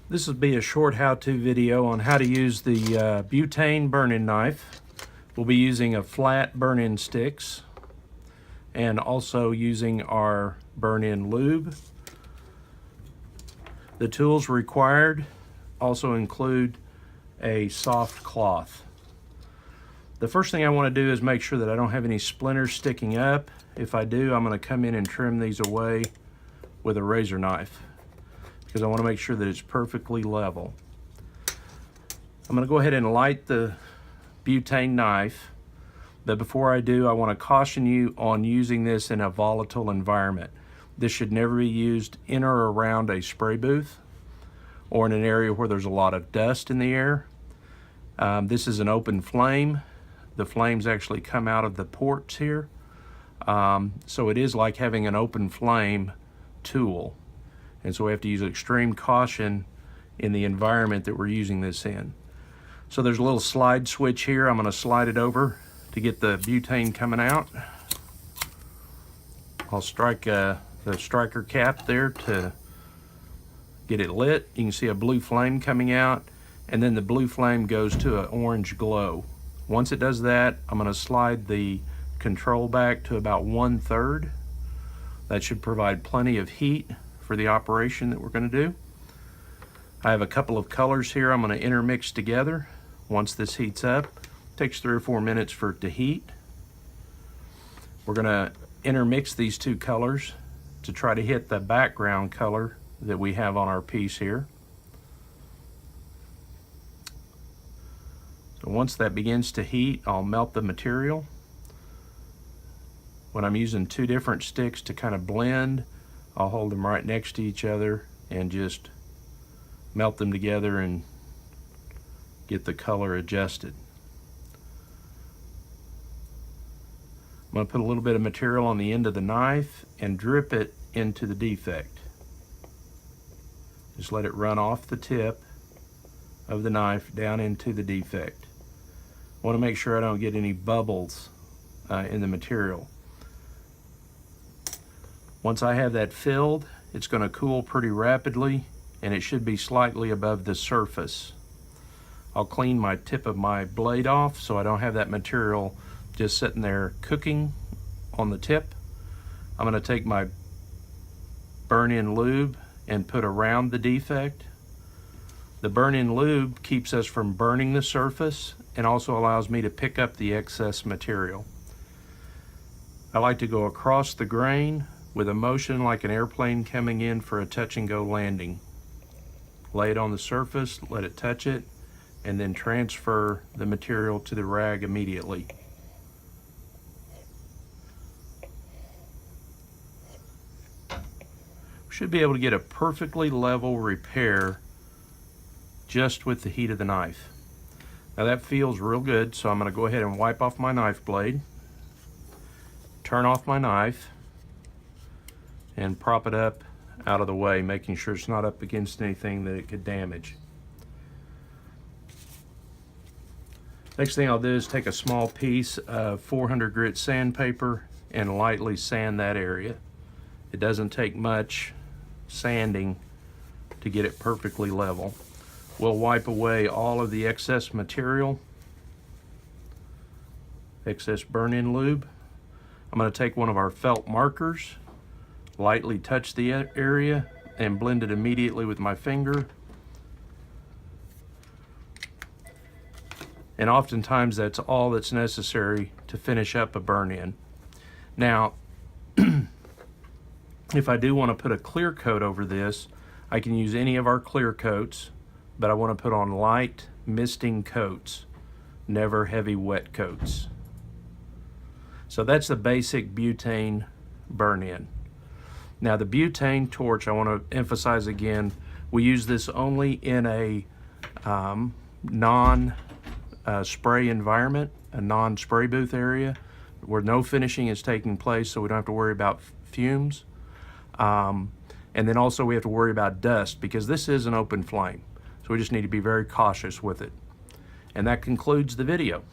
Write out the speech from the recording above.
This will be a short how-to video on how to use the butane burn-in knife. We'll be using a flat burn-in sticks and also using our burn-in lube. The tools required also include a soft cloth. The first thing I want to do is make sure that I don't have any splinters sticking up. If I do, I'm going to come in and trim these away with a razor knife, because I want to make sure that it's perfectly level. I'm going to go ahead and light the butane knife, but before I do, I want to caution you on using this in a volatile environment. This should never be used in or around a spray booth or in an area where there's a lot of dust in the air. This is an open flame. The flames actually come out of the ports here. So it is like having an open flame tool. And so we have to use extreme caution in the environment that we're using this in. So there's a little slide switch here. I'm going to slide it over to get the butane coming out. I'll strike the striker cap there to get it lit. You can see a blue flame coming out, and then the blue flame goes to an orange glow. Once it does that, I'm going to slide the control back to about 1/3. That should provide plenty of heat for the operation that we're going to do. I have a couple of colors here I'm going to intermix together. Once this heats up, it takes 3 or 4 minutes for it to heat. We're going to intermix these two colors to try to hit the background color that we have on our piece here. So once that begins to heat, I'll melt the material. When I'm using two different sticks to kind of blend, I'll hold them right next to each other and just melt them together and get the color adjusted. I'm going to put a little bit of material on the end of the knife and drip it into the defect. Just let it run off the tip of the knife down into the defect. I want to make sure I don't get any bubbles in the material. Once I have that filled, it's going to cool pretty rapidly, and it should be slightly above the surface. I'll clean my tip of my blade off so I don't have that material just sitting there cooking on the tip. I'm going to take my burn-in lube and put around the defect. The burn-in lube keeps us from burning the surface and also allows me to pick up the excess material. I like to go across the grain with a motion like an airplane coming in for a touch and go landing. Lay it on the surface, let it touch it, and then transfer the material to the rag immediately. We should be able to get a perfectly level repair just with the heat of the knife. Now that feels real good, so I'm going to go ahead and wipe off my knife blade, turn off my knife, and prop it up out of the way, making sure it's not up against anything that it could damage. Next thing I'll do is take a small piece of 400 grit sandpaper and lightly sand that area. It doesn't take much sanding to get it perfectly level. We'll wipe away all of the excess material, excess burn-in lube. I'm going to take one of our felt markers, lightly touch the area, and blend it immediately with my finger. And oftentimes that's all that's necessary to finish up a burn-in. Now, if I do want to put a clear coat over this, I can use any of our clear coats, but I want to put on light misting coats, never heavy wet coats. So that's the basic butane burn-in. Now the butane torch, I want to emphasize again, we use this only in a non-spray environment, a non-spray booth area where no finishing is taking place, so we don't have to worry about fumes. And then also we have to worry about dust because this is an open flame. So we just need to be very cautious with it. And that concludes the video.